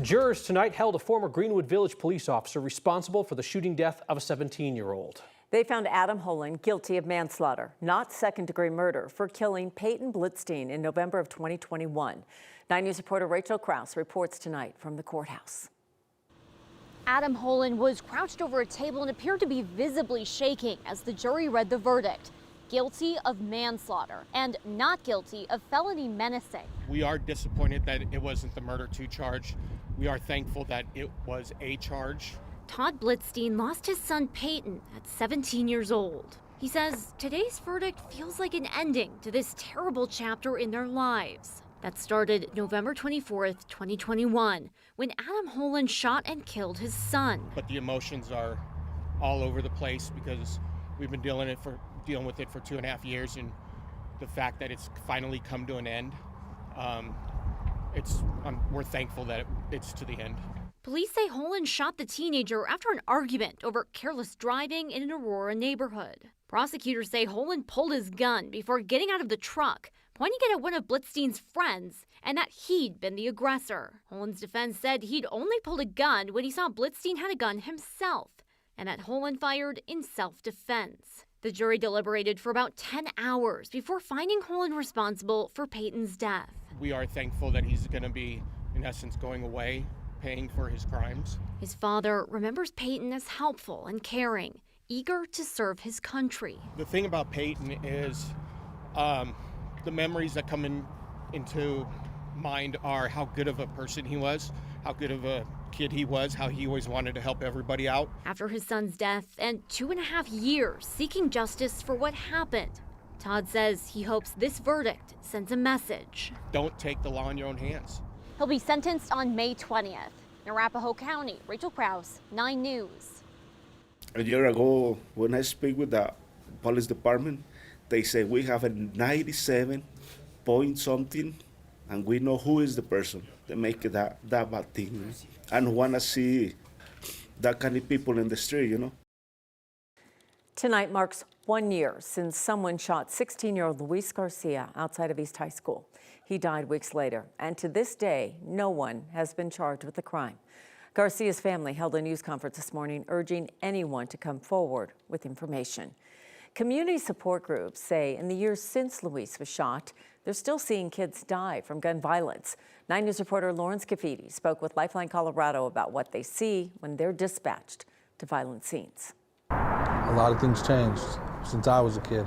Jurors tonight held a former Greenwood Village police officer responsible for the shooting death of a 17-year-old. They found Adam Holland guilty of manslaughter, not second-degree murder, for killing Peyton Blitzstein in November of 2021. 9 News reporter Rachel Krause reports tonight from the courthouse. Adam Holland was crouched over a table and appeared to be visibly shaking as the jury read the verdict. Guilty of manslaughter and not guilty of felony menacing. We are disappointed that it wasn't the murder 2 charge. We are thankful that it was a charge. Todd Blitzstein lost his son Peyton at 17 years old. He says today's verdict feels like an ending to this terrible chapter in their lives. That started November 24th, 2021, when Adam Holland shot and killed his son. But the emotions are all over the place because we've been dealing with it for 2.5 years, and the fact that it's finally come to an end, we're thankful that it's to the end. Police say Holland shot the teenager after an argument over careless driving in an Aurora neighborhood. Prosecutors say Holland pulled his gun before getting out of the truck, pointing it at one of Blitzstein's friends, and that he'd been the aggressor. Holland's defense said he'd only pulled a gun when he saw Blitzstein had a gun himself, and that Holland fired in self-defense. The jury deliberated for about 10 hours before finding Holland responsible for Peyton's death. We are thankful that he's going to be, in essence, going away, paying for his crimes. His father remembers Peyton as helpful and caring, eager to serve his country. The thing about Peyton is the memories that come into mind are how good of a person he was, how good of a kid he was, how he always wanted to help everybody out. After his son's death and 2.5 years seeking justice for what happened, Todd says he hopes this verdict sends a message. Don't take the law in your own hands. He'll be sentenced on May 20th. In Arapahoe County, Rachel Krause, 9 News. A year ago, when I speak with the police department, they say we have a 97 point something, and we know who is the person that make that bad thing. I don't want to see that kind of people in the street, Tonight marks 1 year since someone shot 16-year-old Luis Garcia outside of East High School. He died weeks later, and to this day, no one has been charged with the crime. Garcia's family held a news conference this morning urging anyone to come forward with information. Community support groups say in the years since Luis was shot, they're still seeing kids die from gun violence. 9 News reporter Lauren Scafidi spoke with Lifeline Colorado about what they see when they're dispatched to violent scenes. A lot of things changed since I was a kid,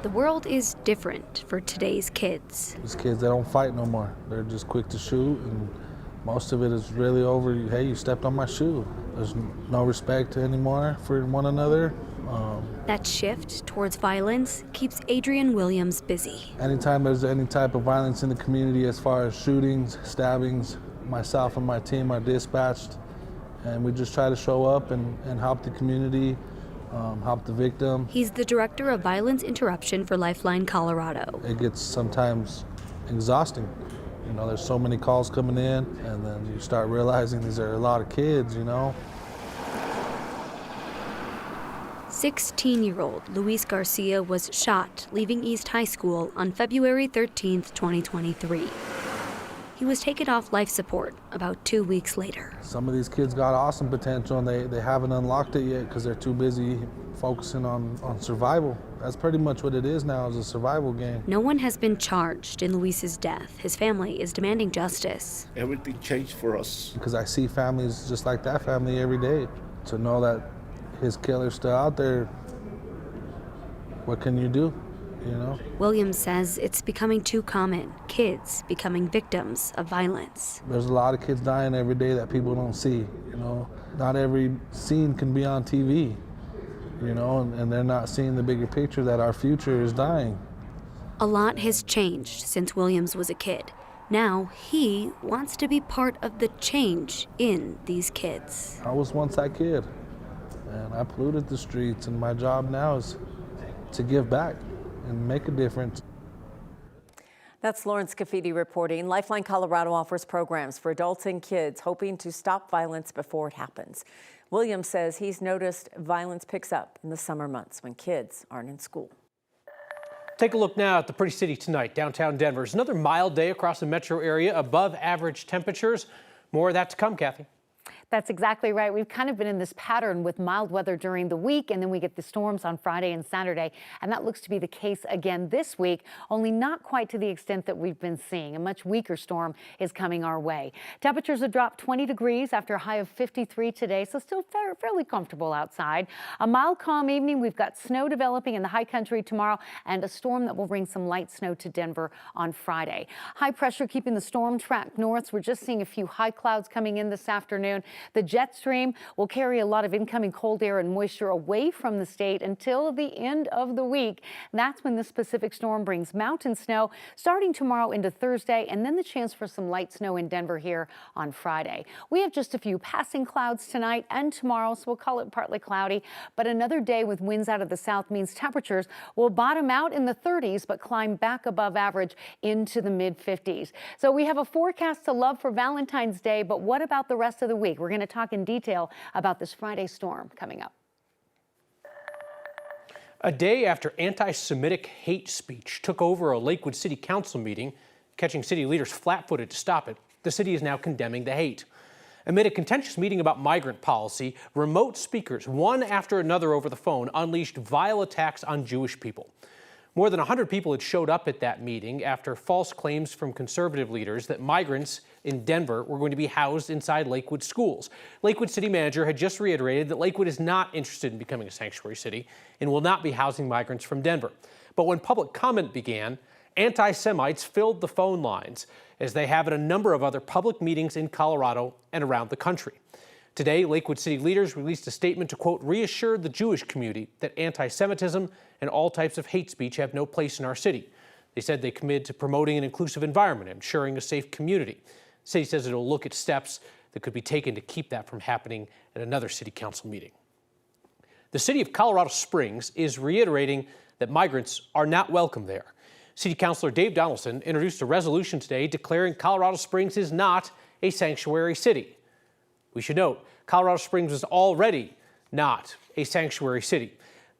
The world is different for today's kids. These kids, they don't fight no more. They're just quick to shoot, and most of it is really over, hey, you stepped on my shoe. There's no respect anymore for one another. That shift towards violence keeps Adrian Williams busy. Anytime there's any type of violence in the community as far as shootings, stabbings, myself and my team are dispatched, and we just try to show up and help the community, help the victim. He's the director of violence interruption for Lifeline Colorado. It gets sometimes exhausting. There's so many calls coming in, and then you start realizing these are a lot of kids, 16-year-old Luis Garcia was shot leaving East High School on February 13th, 2023. He was taken off life support about 2 weeks later. Some of these kids got awesome potential, and they haven't unlocked it yet because they're too busy focusing on survival. That's pretty much what it is now, is a survival game. No one has been charged in Luis's death. His family is demanding justice. Everything changed for us. Because I see families just like that family every day. To know that his killer's still out there, what can you do? Williams says it's becoming too common, kids becoming victims of violence. There's a lot of kids dying every day that people don't see, Not every scene can be on TV, and they're not seeing the bigger picture that our future is dying. A lot has changed since Williams was a kid. Now he wants to be part of the change in these kids. I was once that kid, and I polluted the streets, and my job now is to give back and make a difference. That's Lauren Scafidi reporting. Lifeline Colorado offers programs for adults and kids hoping to stop violence before it happens. Williams says he's noticed violence picks up in the summer months when kids aren't in school. Take a look now at the pretty city tonight, downtown Denver. It's another mild day across the metro area, above average temperatures. More of that to come, Kathy. That's exactly right. We've kind of been in this pattern with mild weather during the week, and then we get the storms on Friday and Saturday, and that looks to be the case again this week, only not quite to the extent that we've been seeing. A much weaker storm is coming our way. Temperatures have dropped 20 degrees after a high of 53 today, so still fairly comfortable outside. A mild, calm evening. We've got snow developing in the high country tomorrow, and a storm that will bring some light snow to Denver on Friday. High pressure keeping the storm track north. We're just seeing a few high clouds coming in this afternoon. The jet stream will carry a lot of incoming cold air and moisture away from the state until the end of the week. That's when this Pacific storm brings mountain snow starting tomorrow into Thursday, and then the chance for some light snow in Denver here on Friday. We have just a few passing clouds tonight and tomorrow, so we'll call it partly cloudy. But another day with winds out of the south means temperatures will bottom out in the 30s, but climb back above average into the mid-50s. So we have a forecast to love for Valentine's Day, but what about the rest of the week? We're going to talk in detail about this Friday storm coming up. A day after anti-Semitic hate speech took over a Lakewood City Council meeting, catching city leaders flat-footed to stop it, the city is now condemning the hate. Amid a contentious meeting about migrant policy, remote speakers, one after another over the phone, unleashed vile attacks on Jewish people. More than 100 people had showed up at that meeting after false claims from conservative leaders that migrants in Denver were going to be housed inside Lakewood schools. Lakewood City Manager had just reiterated that Lakewood is not interested in becoming a sanctuary city and will not be housing migrants from Denver. But when public comment began, anti-Semites filled the phone lines, as they have at a number of other public meetings in Colorado and around the country. Today, Lakewood City leaders released a statement to, quote, reassure the Jewish community that anti-Semitism and all types of hate speech have no place in our city. They said they committed to promoting an inclusive environment and ensuring a safe community. The city says it will look at steps that could be taken to keep that from happening at another city council meeting. The city of Colorado Springs is reiterating that migrants are not welcome there. City Councilor Dave Donaldson introduced a resolution today declaring Colorado Springs is not a sanctuary city. We should note, Colorado Springs is already not a sanctuary city.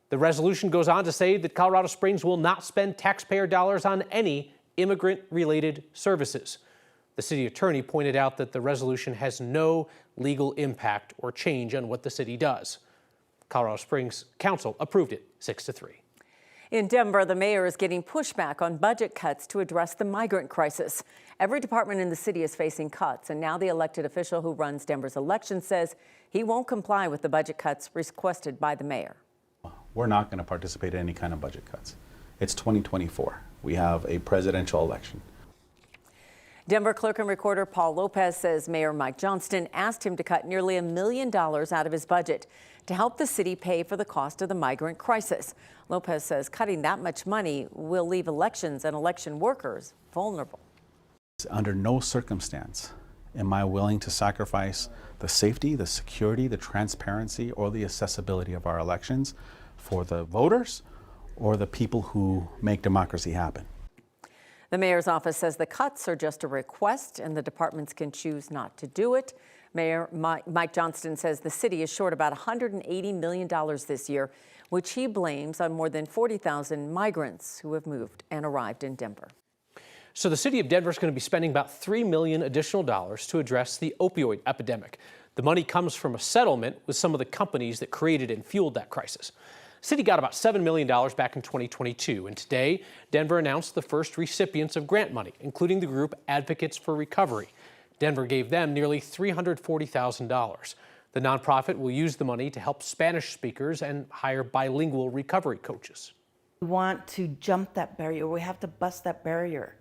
The resolution goes on to say that Colorado Springs will not spend taxpayer dollars on any immigrant-related services. The city attorney pointed out that the resolution has no legal impact or change on what the city does. Colorado Springs Council approved it 6-3. In Denver, the mayor is getting pushback on budget cuts to address the migrant crisis. Every department in the city is facing cuts, and now the elected official who runs Denver's election says he won't comply with the budget cuts requested by the mayor. We're not going to participate in any kind of budget cuts. It's 2024. We have a presidential election. Denver clerk and recorder Paul Lopez says Mayor Mike Johnston asked him to cut nearly $1 million out of his budget to help the city pay for the cost of the migrant crisis. Lopez says cutting that much money will leave elections and election workers vulnerable. Under no circumstance am I willing to sacrifice the safety, the security, the transparency, or the accessibility of our elections for the voters or the people who make democracy happen. The mayor's office says the cuts are just a request and the departments can choose not to do it. Mayor Mike Johnston says the city is short about $180 million this year, which he blames on more than 40,000 migrants who have moved and arrived in Denver. So the city of Denver is going to be spending about $3 million additional dollars to address the opioid epidemic. The money comes from a settlement with some of the companies that created and fueled that crisis. The city got about $7 million back in 2022, and today Denver announced the first recipients of grant money, including the group Advocates for Recovery. Denver gave them nearly $340,000. The nonprofit will use the money to help Spanish speakers and hire bilingual recovery coaches. We want to jump that barrier. We have to bust that barrier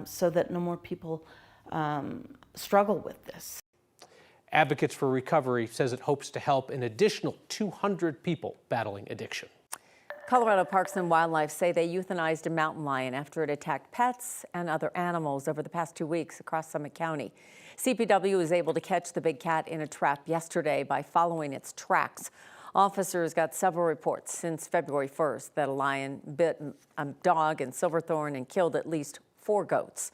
so that no more people struggle with this. Advocates for Recovery says it hopes to help an additional 200 people battling addiction. Colorado Parks and Wildlife say they euthanized a mountain lion after it attacked pets and other animals over the past 2 weeks across Summit County. CPW was able to catch the big cat in a trap yesterday by following its tracks. Officers got several reports since February 1st that a lion bit a dog in Silverthorne and killed at least 4 goats.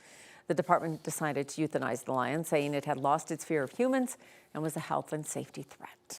The department decided to euthanize the lion, saying it had lost its fear of humans and was a health and safety threat.